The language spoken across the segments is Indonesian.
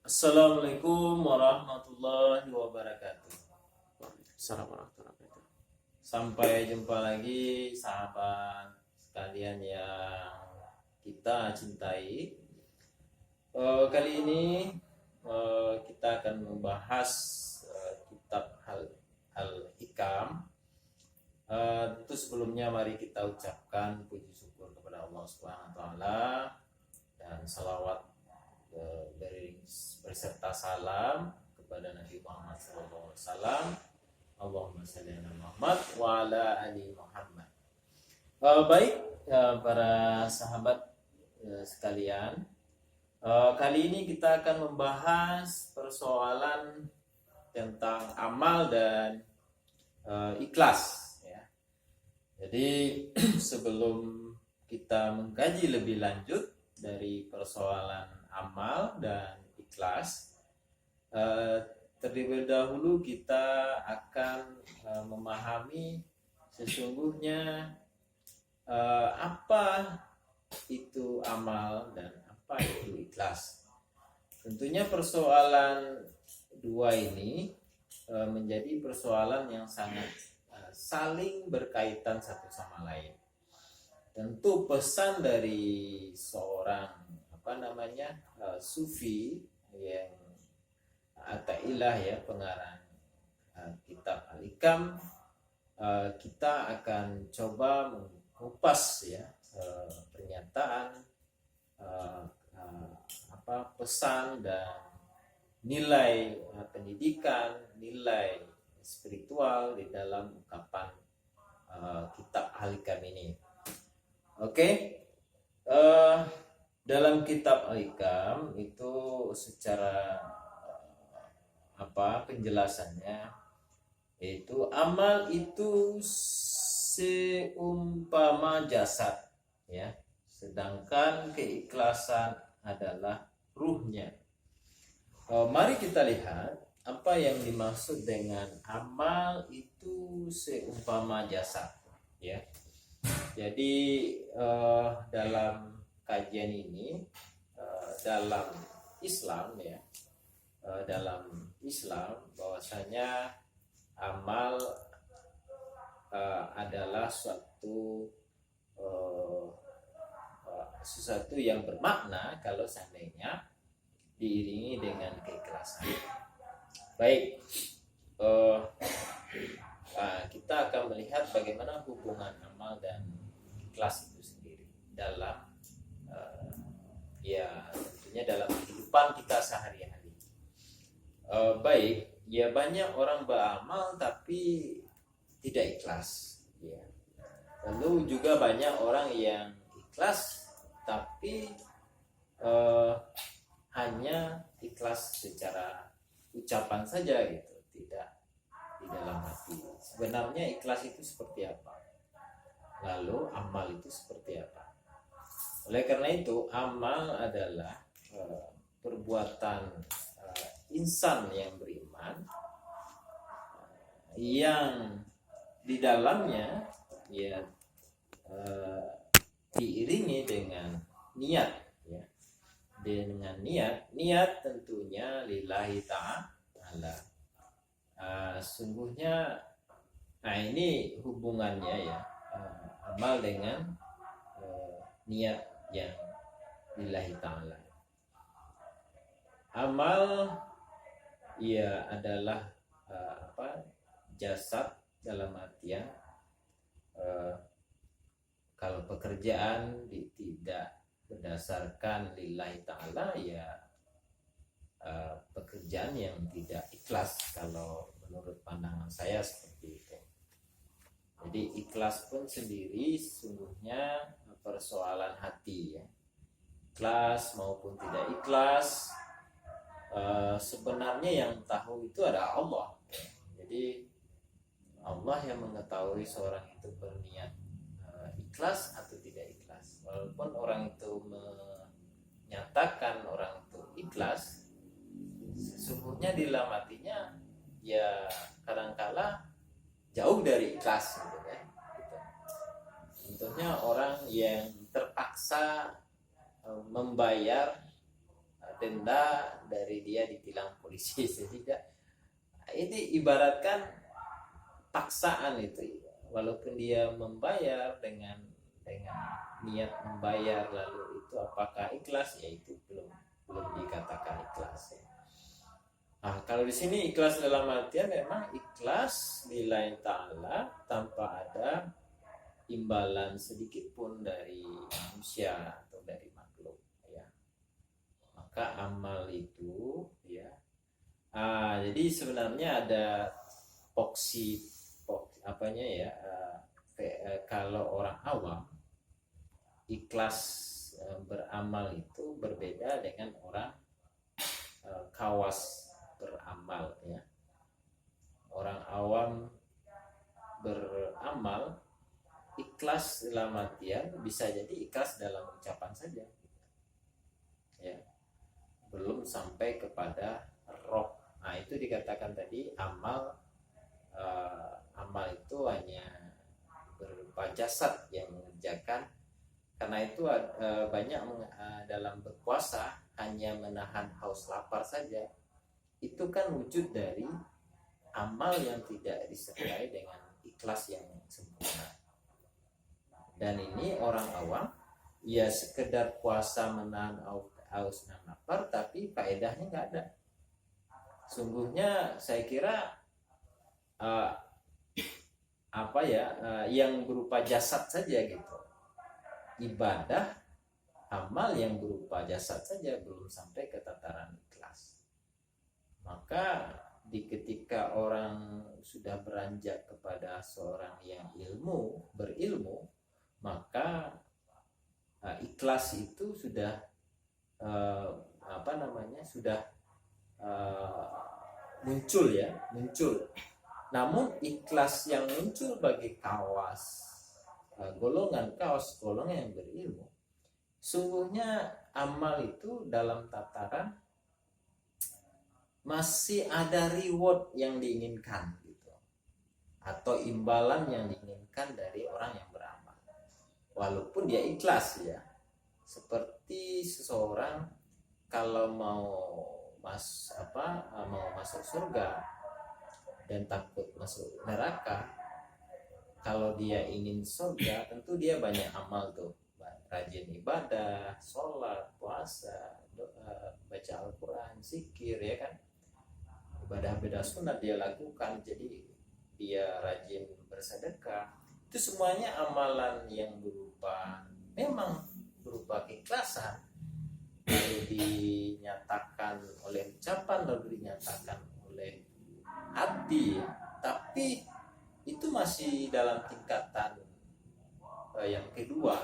Assalamualaikum warahmatullahi wabarakatuh. Assalamualaikum warahmatullahi wabarakatuh. Sampai jumpa lagi sahabat sekalian yang kita cintai. Kali ini kita akan membahas kitab Al-Hikam. Tentu sebelumnya mari kita ucapkan puji syukur kepada Allah Subhanahu wa taala dan salawat dari berserta salam kepada Nabi Muhammad SAW. Allahumma shalli ala Muhammad wa ala ali Muhammad. Baik para sahabat sekalian, kali ini kita akan membahas persoalan tentang amal dan ikhlas ya. Jadi sebelum kita mengkaji lebih lanjut dari persoalan amal dan ikhlas, terlebih dahulu kita akan memahami sesungguhnya apa itu amal dan apa itu ikhlas. Tentunya persoalan dua ini menjadi persoalan yang sangat saling berkaitan satu sama lain. Tentu pesan dari seorang sufi yang Atailah ya, pengarang kitab Al-Hikam, kita akan coba mengupas ya pernyataan pesan dan nilai pendidikan, nilai spiritual di dalam ungkapan kitab Al-Hikam ini. Oke. Dalam kitab Al-Hikam itu secara penjelasannya, yaitu amal itu seumpama jasad ya, sedangkan keikhlasan adalah ruhnya. Mari kita lihat apa yang dimaksud dengan amal itu seumpama jasad ya. Jadi dalam kajian ini dalam Islam ya, dalam Islam bahwasanya amal adalah sesuatu yang bermakna kalau seandainya diiringi dengan keikhlasan. Baik, kita akan melihat bagaimana hubungan amal dan ikhlas itu sendiri dalam tentunya dalam kehidupan kita sehari-hari. Baik, ya banyak orang beramal tapi tidak ikhlas ya. Lalu juga banyak orang yang ikhlas tapi hanya ikhlas secara ucapan saja gitu, tidak di dalam hati. Sebenarnya ikhlas itu seperti apa? Lalu amal itu seperti apa? Oleh karena itu, amal adalah perbuatan insan yang beriman yang di dalamnya ya diiringi dengan niat ya. Dengan niat tentunya lillahi ta'ala. Sungguhnya ini hubungannya ya, amal dengan niat yang lillahi ta'ala. Amal ia adalah jasad dalam artian kalau pekerjaan tidak berdasarkan lillahi ta'ala ya pekerjaan yang tidak ikhlas kalau menurut pandangan saya seperti itu. Jadi ikhlas pun sendiri sungguhnya persoalan hati ya. Ikhlas maupun tidak ikhlas sebenarnya yang tahu itu adalah Allah. Jadi Allah yang mengetahui seorang itu berniat ikhlas atau tidak ikhlas. Walaupun orang itu menyatakan orang itu ikhlas, sesungguhnya di dalam hatinya ya kadangkala jauh dari ikhlas gitu ya. Contohnya orang yang terpaksa membayar denda dari dia ditilang polisi. Jadi ini ibaratkan paksaan itu, walaupun dia membayar dengan niat membayar, lalu itu apakah ikhlas, ya itu belum dikatakan ikhlas ya. Nah, kalau di sini ikhlas dalam artian memang ikhlas lillahi ta'ala tanpa ada imbalan sedikit pun dari manusia atau dari makhluk ya. Maka amal itu ya. Jadi sebenarnya ada apanya ya, kalau orang awam ikhlas beramal itu berbeda dengan orang khawas beramal ya. Orang awam beramal ikhlas dalam artian bisa jadi ikhlas dalam ucapan saja ya, belum sampai kepada roh. Nah itu dikatakan tadi amal itu hanya berupa jasad yang mengerjakan. Karena itu banyak dalam berpuasa hanya menahan haus lapar saja, itu kan wujud dari amal yang tidak disertai dengan ikhlas yang sempurna. Dan ini orang awam ya sekedar puasa menahan haus dan lapar, tapi faedahnya nggak ada. Sungguhnya saya kira yang berupa jasad saja gitu, ibadah amal yang berupa jasad saja belum sampai ke tataran ikhlas. Maka ketika orang sudah beranjak kepada seorang yang berilmu, maka ikhlas itu sudah muncul. Namun ikhlas yang muncul bagi golongan yang berilmu, sungguhnya amal itu dalam tataran masih ada reward yang diinginkan gitu, atau imbalan yang diinginkan dari orang yang beramal, walaupun dia ikhlas ya. Seperti seseorang kalau mau masuk surga dan takut masuk neraka, kalau dia ingin surga tentu dia banyak amal tuh, rajin ibadah, sholat, puasa, doa, baca Al-Quran, zikir ya kan, ibadah sunat dia lakukan, jadi dia rajin bersedekah. Itu semuanya amalan yang memang berupa keikhlasan, lalu dinyatakan oleh ucapan, lalu dinyatakan oleh hati, tapi itu masih dalam tingkatan yang kedua,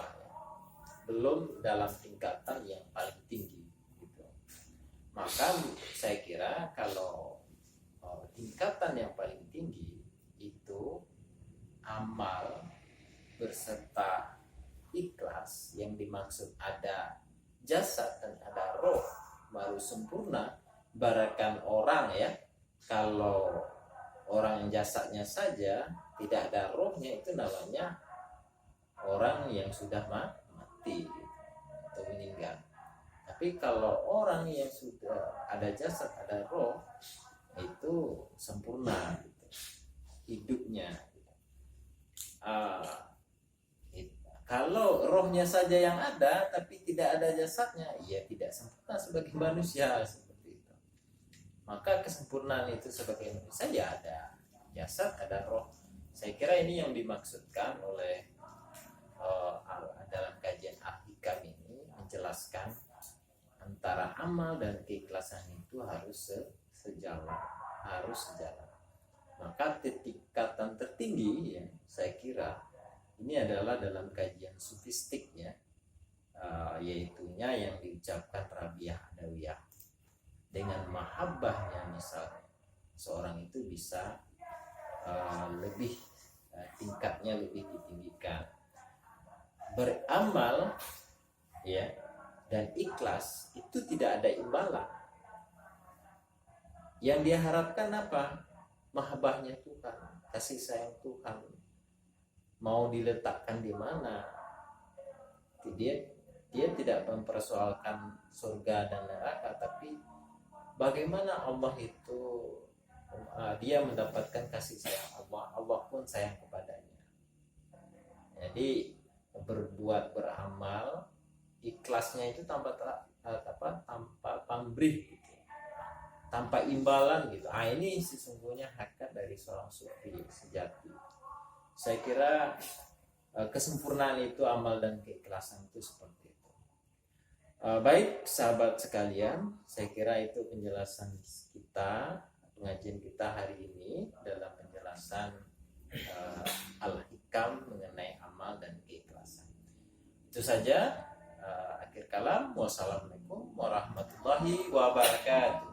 belum dalam tingkatan yang paling tinggi gitu. Maka saya kira kalau tingkatan yang paling tinggi itu amal berserta ikhlas, yang dimaksud ada jasad dan ada roh baru sempurna. Ibaratkan orang ya, kalau orang yang jasadnya saja tidak ada rohnya, itu namanya orang yang sudah mati atau meninggal. Tapi kalau orang yang sudah ada jasad, ada roh, itu sempurna gitu, hidupnya. Kalau rohnya saja yang ada tapi tidak ada jasadnya, ya tidak sempurna sebagai manusia, seperti itu. Maka kesempurnaan itu sebagai manusia ya ada jasad, ada roh. Saya kira ini yang dimaksudkan oleh dalam kajian Al-Hikam ini, menjelaskan antara amal dan keikhlasan itu harus sejalan. Maka tingkatan tertinggi ya, saya kira ini adalah dalam kajian sufistik ya, yaitunya yang diucapkan Rabiah Adawiyah. Dengan mahabbahnya misalnya, seorang itu bisa tingkatnya lebih ditinggikan. Beramal ya dan ikhlas itu tidak ada imbalan. Yang dia harapkan apa? Mahabbahnya Tuhan, kasih sayang Tuhan. Mau diletakkan di mana? Dia dia tidak mempersoalkan surga dan neraka, tapi bagaimana Allah itu dia mendapatkan kasih sayang Allah, Allah pun sayang kepadanya. Jadi beramal ikhlasnya itu tanpa pamrih gitu, tanpa imbalan gitu. Ini sesungguhnya hakikat dari seorang sufi sejati. Saya kira kesempurnaan itu amal dan keikhlasan itu seperti itu. Baik sahabat sekalian, saya kira itu penjelasan kita, pengajian kita hari ini dalam penjelasan al-hikam mengenai amal dan keikhlasan. Itu saja. Akhir kalam, wassalamualaikum warahmatullahi wabarakatuh.